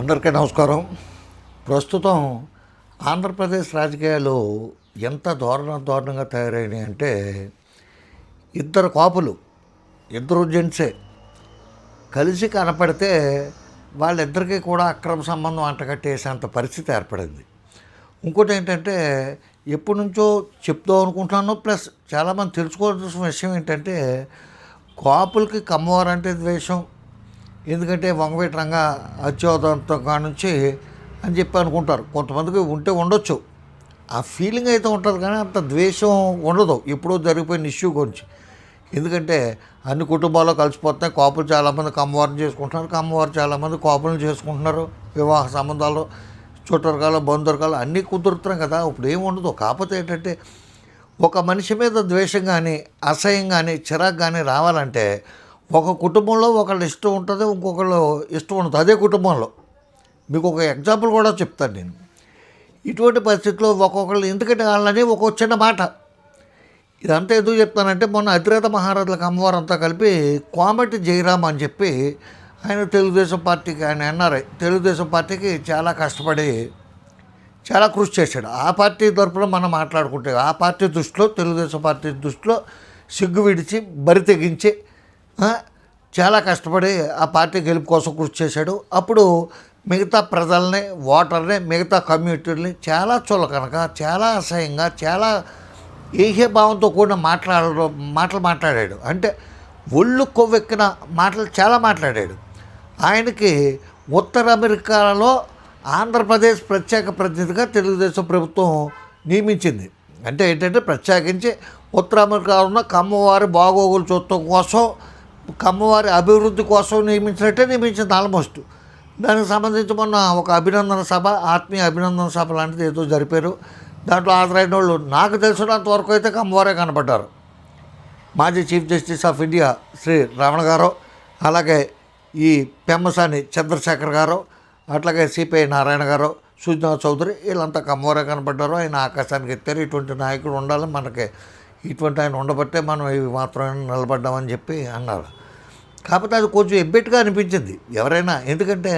అందరికీ నమస్కారం. ప్రస్తుతం ఆంధ్రప్రదేశ్ రాజకీయాలు ఎంత దారుణంగా తయారైనాయి అంటే, ఇద్దరు కాపులు, ఇద్దరు జెంట్సే కలిసి కనపడితే వాళ్ళిద్దరికీ కూడా అక్రమ సంబంధం అంటగట్టేసేంత పరిస్థితి ఏర్పడింది. ఇంకోటి ఏంటంటే, ఎప్పటి నుంచో చెప్దాం అనుకుంటున్నాను, ప్లస్ చాలామంది తెలుసుకోవాల్సిన విషయం ఏంటంటే, కాపులకి కమ్మవారంటే ద్వేషం. ఎందుకంటే వంగవీటి రంగా అత్యవదంతో కానుంచి అని చెప్పి అనుకుంటారు. కొంతమందికి ఉంటే ఉండొచ్చు, ఆ ఫీలింగ్ అయితే ఉంటుంది, కానీ అంత ద్వేషం ఉండదు ఎప్పుడో జరిగిపోయిన ఇష్యూ గురించి. ఎందుకంటే అన్ని కుటుంబాల్లో కలిసిపోతున్నాయి. కాపులు చాలామంది కమ్మవారిని చేసుకుంటున్నారు, కమ్మవారు చాలామంది కాపులను చేసుకుంటున్నారు. వివాహ సంబంధాలు, చుట్టరకాలు, బంధురకాలు అన్నీ కుదురుతున్నాయి కదా. ఇప్పుడు ఏమి ఉండదు. కాకపోతే ఏంటంటే, ఒక మనిషి మీద ద్వేషం కానీ, అసహ్యం కానీ, చిరాకు కానీ రావాలంటే ఒక కుటుంబంలో ఒకళ్ళు ఇష్టం ఉంటుంది, ఇంకొకళ్ళు ఇష్టం ఉంటుంది అదే కుటుంబంలో. మీకు ఒక ఎగ్జాంపుల్ కూడా చెప్తాను నేను. ఇటువంటి పరిస్థితుల్లో ఒక్కొక్కళ్ళు, ఎందుకంటే వాళ్ళని ఒక చిన్న మాట, ఇదంతా ఎందుకు చెప్తానంటే, మొన్న అతిరథ మహారాజులకు అమ్మవారంతా కలిపి కోమటి జయరామ్ అని చెప్పి ఆయన తెలుగుదేశం పార్టీకి, ఆయన ఎన్ఆర్ఐ తెలుగుదేశం పార్టీకి చాలా కష్టపడి చాలా కృషి చేశాడు. ఆ పార్టీ తరఫున మనం మాట్లాడుకుంటే, ఆ పార్టీ దృష్టిలో, తెలుగుదేశం పార్టీ దృష్టిలో సిగ్గు విడిచి బరి తెగించి చాలా కష్టపడి ఆ పార్టీ గెలుపు కోసం కృషి చేశాడు. అప్పుడు మిగతా ప్రజల్ని, ఓటర్ని, మిగతా కమ్యూనిటీని చాలా చులకనక, చాలా అసహ్యంగా, చాలా ఏహ్యభావంతో కూడిన మాటలు మాట్లాడాడు. అంటే ఒళ్ళు కొవ్వెక్కిన మాటలు చాలా మాట్లాడాడు. ఆయనకి ఉత్తర అమెరికాలో ఆంధ్రప్రదేశ్ ప్రత్యేక ప్రతినిధిగా తెలుగుదేశం ప్రభుత్వం నియమించింది. అంటే ఏంటంటే, ప్రత్యేకించి ఉత్తర అమెరికాలో ఉన్న కమ్మవారి బాగోగులు చూడటం కోసం, కమ్మవారి అభివృద్ధి కోసం నియమించింది ఆల్మోస్ట్. దానికి సంబంధించి మొన్న ఒక అభినందన సభ, ఆత్మీయ అభినందన సభ లాంటిది ఏదో జరిపారు. దాంట్లో హాజరైన వాళ్ళు నాకు తెలిసినంతవరకు అయితే కమ్మవారే కనపడ్డారు. మాజీ chief justice of India Shri Ramana garu, అలాగే ఈ పెమ్మసాని చంద్రశేఖర్ గారు, అట్లాగే సిపిఐ నారాయణ గారు, సుజనా చౌదరి, వీళ్ళంతా కమ్మవారే కనపడ్డారు. ఆయన ఆకాశానికి ఎత్తారు. ఇటువంటి నాయకుడు ఉండాలి మనకి, ఇటువంటి ఆయన ఉండబట్టే మనం ఇవి మాత్రమే నిలబడ్డామని చెప్పి అన్నారు. కాకపోతే అది కొంచెం ఎబ్బెట్టుగా అనిపించింది ఎవరైనా. ఎందుకంటే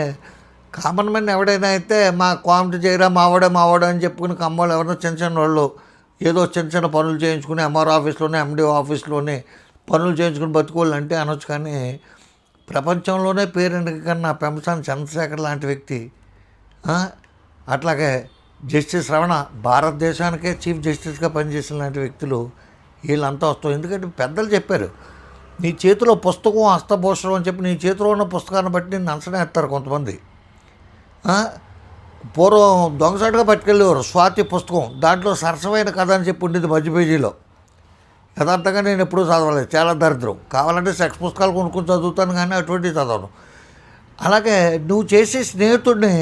కామన్ మ్యాన్ ఎవడైనా అయితే మా కోమటి జయరామ్ మావాడే అని చెప్పుకుని కమ్మవాళ్ళు ఎవరైనా చిన్న చిన్న వాళ్ళు ఏదో చిన్న పనులు చేయించుకుని ఎంఆర్ ఆఫీస్లోనే, ఎండి ఆఫీస్లోనే పనులు చేయించుకుని బతుకోళ్ళు అంటే అనొచ్చు. కానీ ప్రపంచంలోనే పేరెందుకన్నా పెంపసాని చంద్రశేఖర్ లాంటి వ్యక్తి, అట్లాగే జస్టిస్ రమణ భారతదేశానికే చీఫ్ జస్టిస్గా పనిచేసిన లాంటి వ్యక్తులు, వీళ్ళంతా వస్తాం. ఎందుకంటే పెద్దలు చెప్పారు, నీ చేతిలో పుస్తకం హస్తభూషణం అని చెప్పి నీ చేతిలో ఉన్న పుస్తకాన్ని బట్టి నిన్ను అంచనేస్తారు కొంతమంది. పూర్వం దొంగసాటుగా పట్టుకెళ్ళేవారు స్వాతి పుస్తకం, దాంట్లో సరసమైన కథ అని చెప్పి ఉండేది మధ్య పేజీలో. యథార్థంగా నేను ఎప్పుడూ చదవలేదు, చాలా దరిద్రం. కావాలంటే సెక్స్ పుస్తకాలు కొనుక్కొని చదువుతాను, కానీ అటువంటివి చదవను. అలాగే నువ్వు చేసే స్నేహితుడిని,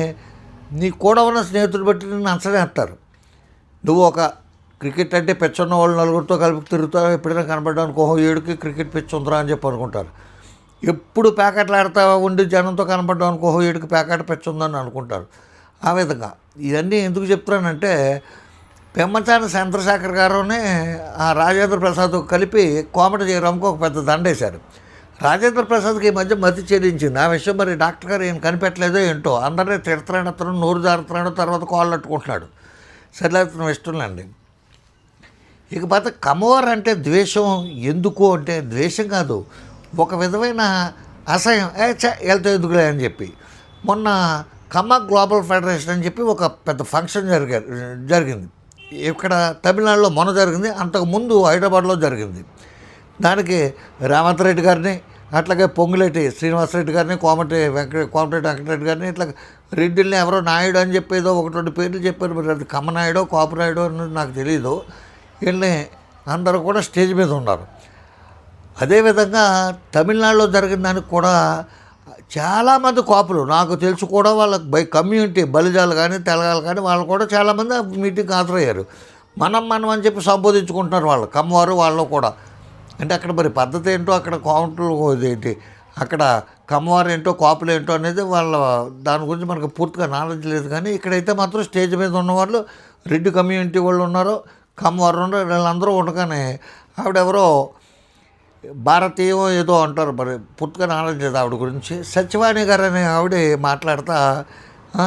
నీ కూడా ఉన్న స్నేహితుడిని బట్టి నిన్ను అంచనేస్తారు. నువ్వు ఒక క్రికెట్ అంటే పిచ్ ఉన్న వాళ్ళు నలుగురితో కలిపి తిరుగుతావు, ఎప్పుడైనా కనపడ్డాను ఏడుకి క్రికెట్ పిచ్ ఉందిరా అని చెప్పి అనుకుంటారు. ఎప్పుడు ప్యాకెట్లు ఆడుతా ఉండి జనంతో కనపడ్డాం అనుకో ఏడుకి ప్యాకెట్ పిచ్ ఉందని అనుకుంటారు. ఆ విధంగా ఇవన్నీ ఎందుకు చెప్తున్నానంటే, పెమ్మసాని చంద్రశేఖర్ గారునే ఆ రాజేంద్ర ప్రసాద్ కలిపి కోమటి జయరామ్కి ఒక పెద్ద దండేశారు. రాజేంద్ర ప్రసాద్కి ఈ మధ్య మతి చెల్లించింది. ఆ విషయం మరి డాక్టర్ గారు ఏం కనిపెట్టలేదో ఏంటో, అందరినీ తిడుతున్నాడు, అతను నోరు జారుతున్నాడు, తర్వాత కాళ్ళు అట్టుకుంటున్నాడు. సరే, అతను ఇష్టంలేండి. ఇకపోతే కమ్మవారు అంటే ద్వేషం ఎందుకు అంటే, ద్వేషం కాదు, ఒక విధమైన అసహ్యం. వెళ్తే ఎందుకులే అని చెప్పి మొన్న కమ్మ గ్లోబల్ ఫెడరేషన్ అని చెప్పి ఒక పెద్ద ఫంక్షన్ జరిగింది ఇక్కడ తమిళనాడులో. మొన్న జరిగింది, అంతకుముందు హైదరాబాద్లో జరిగింది. దానికి రేవంత్ రెడ్డి గారిని, అట్లాగే పొంగులేటి శ్రీనివాసరెడ్డి గారిని, కోమటిరెడ్డి వెంకటరెడ్డి గారిని, ఇట్లా రెడ్డిల్ని ఎవరో నాయుడు అని చెప్పేదో ఒకటి రెండు పేర్లు చెప్పారు. మరి అది కమ్మనాయుడో కాపునాయుడో అనేది నాకు తెలియదు. వీళ్ళని అందరూ కూడా స్టేజ్ మీద ఉన్నారు. అదేవిధంగా తమిళనాడులో జరిగిన దానికి కూడా చాలామంది కాపులు నాకు తెలుసు కూడా, వాళ్ళ బై కమ్యూనిటీ బలిజాలు కానీ తెలగాలు కానీ వాళ్ళు కూడా చాలామంది మీటింగ్కి హాజరయ్యారు. మనం అని చెప్పి సంబోధించుకుంటున్నారు వాళ్ళు, కమ్మవారు వాళ్ళు కూడా. అంటే అక్కడ మరి పద్ధతి ఏంటో, అక్కడ కాపులు ఏంటి, అక్కడ కమ్మవారు ఏంటో, కాపులు ఏంటో అనేది వాళ్ళ దాని గురించి మనకు పూర్తిగా నాలెడ్జ్ లేదు. కానీ ఇక్కడైతే మాత్రం స్టేజ్ మీద ఉన్నవాళ్ళు రెడ్డి కమ్యూనిటీ వాళ్ళు ఉన్నారు, కమ్మవారు ఉన్నారు. వీళ్ళందరూ ఉండగానే ఆవిడెవరో భారతీయం ఏదో అంటారు, మరి పూర్తిగా నాలెడ్జ్ లేదు ఆవిడ గురించి. సత్యవాణి గారు అనే ఆవిడ మాట్లాడతా, "ఆ,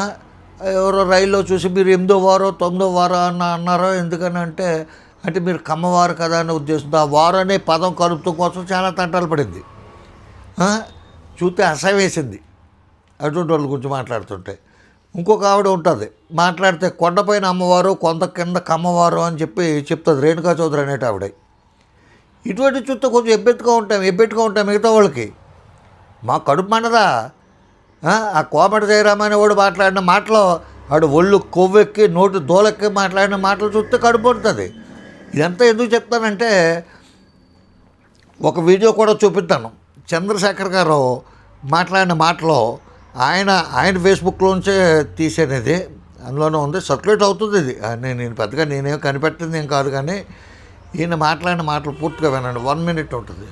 ఎవరో రైల్లో చూసి మీరు 8వ వారో 9వ వారో అన్నారో, ఎందుకని అంటే మీరు కమ్మవారు కదా అనే ఉద్దేశంతో ఆ వారు అనే పదం కలుపుతూ కోసం చాలా తంటాలు పడింది. చూస్తే అసహ్యం వేసింది అటువంటి వాళ్ళ గురించి మాట్లాడుతుంటే. ఇంకొక ఆవిడ ఉంటుంది, మాట్లాడితే కొండపైన అమ్మవారు కొండ కింద కమ్మవారు అని చెప్తుంది, రేణుకా చౌదరి అనేటి ఆవిడ. ఇటువంటి చూస్తే కొంచెం ఎబ్బెట్టుగా ఉంటాం మిగతా వాళ్ళకి. మా కడుపు మండదా? ఆ కోమటి జయరామ అనేవాడు మాట్లాడిన మాటలో వాడు ఒళ్ళు కొవ్వెక్కి నోటి దోలెక్కి మాట్లాడిన మాటలు చూస్తే కడుపు ఉంటుంది. ఇదంతా ఎందుకు చెప్తానంటే, ఒక వీడియో కూడా చూపిస్తాను. చంద్రశేఖర్ గారు మాట్లాడిన మాటలో ఆయన ఫేస్బుక్లోంచే తీసేది, అందులోనే ఉంది, సర్క్యులేట్ అవుతుంది. ఇది నేను పెద్దగా నేనేం కనిపెట్టింది ఏం కాదు, కానీ ఈయన మాట్లాడిన మాటలు పూర్తిగా వినండి. 1 minute ఉంటుంది.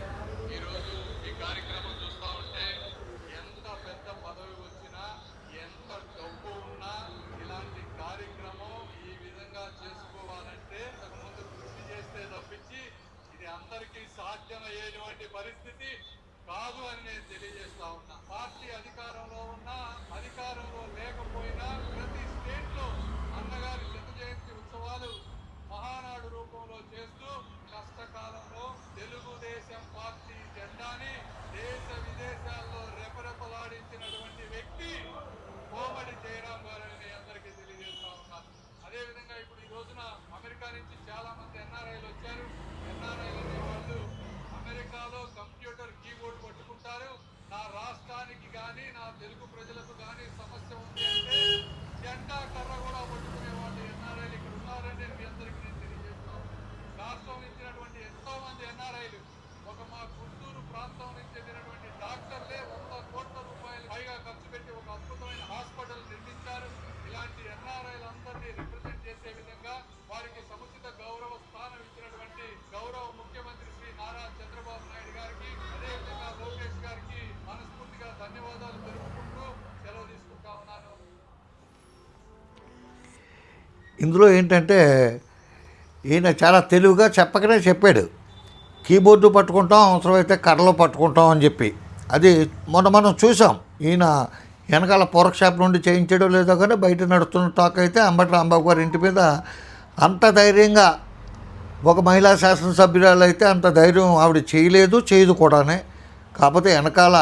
ఇందులో ఏంటంటే, ఈయన చాలా తెలివిగా చెప్పకనే చెప్పాడు, కీబోర్డు పట్టుకుంటాం, అవసరమైతే కర్రలో పట్టుకుంటాం అని చెప్పి. అది మనం చూసాం. ఈయన వెనకాల పోరక్ షాప్ నుండి చేయించడో లేదో కానీ బయట నడుస్తున్న టాక్ అయితే అంబటి రాంబాబు గారి ఇంటి మీద అంత ధైర్యంగా ఒక మహిళా శాసనసభ్యురాలు అయితే అంత ధైర్యం ఆవిడ చేయదు కూడానే. కాకపోతే వెనకాల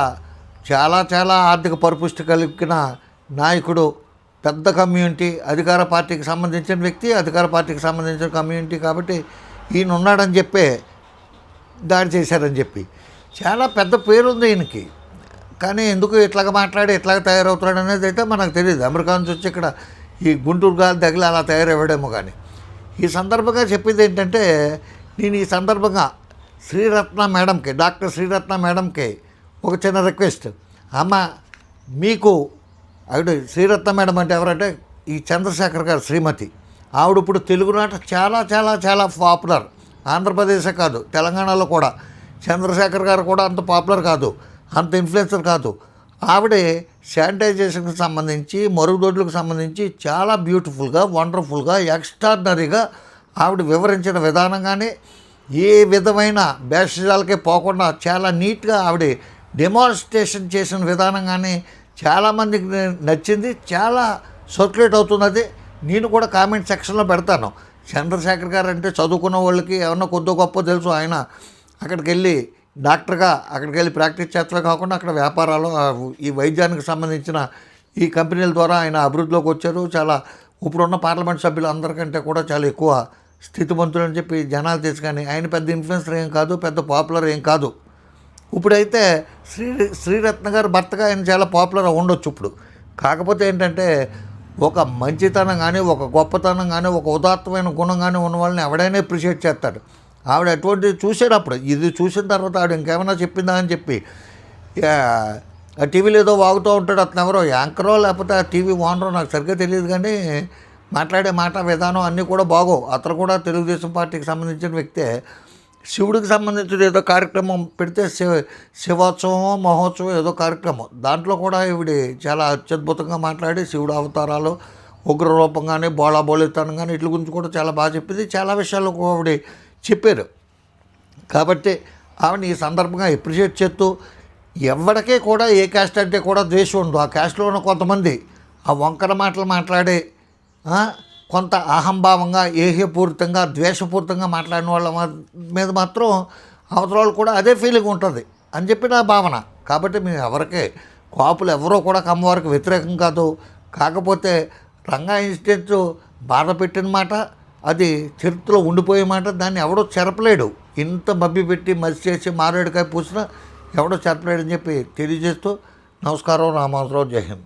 చాలా చాలా ఆర్థిక పరిపుష్టి కలిగిన నాయకుడు, పెద్ద కమ్యూనిటీ, అధికార పార్టీకి సంబంధించిన వ్యక్తి, అధికార పార్టీకి సంబంధించిన కమ్యూనిటీ, కాబట్టి ఈయన ఉన్నాడని చెప్పే దాడి చేశారని చెప్పి చాలా పెద్ద పేరుంది ఈయనకి. కానీ ఎందుకు ఇట్లాగ మాట్లాడి ఇట్లాగ తయారవుతాడు అనేది అయితే మనకు తెలియదు. అమెరికా నుంచి వచ్చి ఇక్కడ ఈ గుంటూరు గాలి తగిలి అలా తయారవ్వడేమో. కానీ ఈ సందర్భంగా చెప్పేది ఏంటంటే, నేను ఈ సందర్భంగా శ్రీరత్న మేడంకి, డాక్టర్ శ్రీరత్న మేడంకి ఒక చిన్న రిక్వెస్ట్. అమ్మ, మీకు ఆవిడ శ్రీరత్న మేడం అంటే ఎవరంటే ఈ చంద్రశేఖర్ గారు శ్రీమతి. ఆవిడ ఇప్పుడు తెలుగునాట చాలా చాలా చాలా పాపులర్. ఆంధ్రప్రదేశే కాదు, తెలంగాణలో కూడా. చంద్రశేఖర్ గారు కూడా అంత పాపులర్ కాదు, అంత ఇన్ఫ్లుయెన్సర్ కాదు. ఆవిడే శానిటైజేషన్కి సంబంధించి, మరుగుదొడ్లకు సంబంధించి చాలా బ్యూటిఫుల్గా, వండర్ఫుల్గా, ఎక్స్ట్రాడినరీగా ఆవిడ వివరించిన విధానం కానీ, ఏ విధమైన భేషజాలకే పోకుండా చాలా నీట్గా ఆవిడ డెమాన్స్ట్రేషన్ చేసిన విధానం కానీ చాలామందికి నచ్చింది. చాలా సర్క్యులేట్ అవుతుంది. అది నేను కూడా కామెంట్ సెక్షన్లో పెడతాను. చంద్రశేఖర్ గారు అంటే చదువుకున్న వాళ్ళకి ఏమన్నా కొద్ది గొప్ప తెలుసు. ఆయన అక్కడికి వెళ్ళి డాక్టర్గా అక్కడికి వెళ్ళి ప్రాక్టీస్ చేస్తూ కాకుండా అక్కడ వ్యాపారాలు, ఈ వైద్యానికి సంబంధించిన ఈ కంపెనీల ద్వారా ఆయన అభివృద్ధిలోకి వచ్చారు. చాలా ఇప్పుడున్న పార్లమెంట్ సభ్యులు అందరికంటే కూడా చాలా ఎక్కువ స్థితిమంతులు అని చెప్పి జనాలు తెలుసు. కానీ ఆయన పెద్ద ఇన్ఫ్లుయెన్సర్ ఏం కాదు, పెద్ద పాపులర్ ఏం కాదు. ఇప్పుడైతే శ్రీరత్న గారు భర్తగా ఆయన చాలా పాపులర్ ఉండొచ్చు ఇప్పుడు. కాకపోతే ఏంటంటే, ఒక మంచితనం కానీ, ఒక గొప్పతనం కానీ, ఒక ఉదాత్తమైన గుణం కానీ ఉన్న వాళ్ళని ఎవడైనా అప్రిషియేట్ చేస్తాడు. ఆవిడ అటువంటిది చూసేటప్పుడు, ఇది చూసిన తర్వాత ఆవిడ ఇంకేమైనా చెప్పిందా అని చెప్పి ఆ టీవీలో ఏదో వాగుతూ ఉంటాడు. అతను ఎవరో యాంకరో లేకపోతే ఆ టీవీ ఓనరో నాకు సరిగ్గా తెలియదు, కానీ మాట్లాడే మాట విధానం అన్నీ కూడా బాగోవు. అతను కూడా తెలుగుదేశం పార్టీకి సంబంధించిన వ్యక్తే. శివుడికి సంబంధించిన ఏదో కార్యక్రమం పెడితే శివోత్సవం మహోత్సవం ఏదో కార్యక్రమం, దాంట్లో కూడా ఈవిడ చాలా అత్యద్భుతంగా మాట్లాడి శివుడు అవతారాలు, ఉగ్రరూపం కానీ, బోళాబోళితనం కానీ వీటి గురించి కూడా చాలా బాగా చెప్పింది. చాలా విషయాలు ఆవిడ చెప్పారు. కాబట్టి ఆమెను ఈ సందర్భంగా అప్రిషియేట్ చేస్తూ, ఎవరికే కూడా ఏ క్యాస్ట్ అంటే కూడా ద్వేషం ఉండదు. ఆ క్యాస్ట్లో ఉన్న కొంతమంది ఆ వంకర మాటలు మాట్లాడే ఆ, కొంత అహంభావంగా, ఏహ్యపూరితంగా, ద్వేషపూరితంగా మాట్లాడిన వాళ్ళ మీద మాత్రం అవతల వాళ్ళు కూడా అదే ఫీలింగ్ ఉంటుంది అని చెప్పి నా భావన. కాబట్టి మేము ఎవరికే కాపులు ఎవరో కూడా కమ్మవారికి వ్యతిరేకం కాదు. కాకపోతే రంగా ఇన్సిడెంట్ బాధ పెట్టిన మాట, అది చరిత్రలో ఉండిపోయే మాట. దాన్ని ఎవడో చెరపలేడు. ఇంత మబ్బి పెట్టి మసి చేసి మారేడుకాయ పూసినా ఎవడో చెరపలేడని చెప్పి తెలియజేస్తూ నమస్కారం. రామారావు, జై హింద్.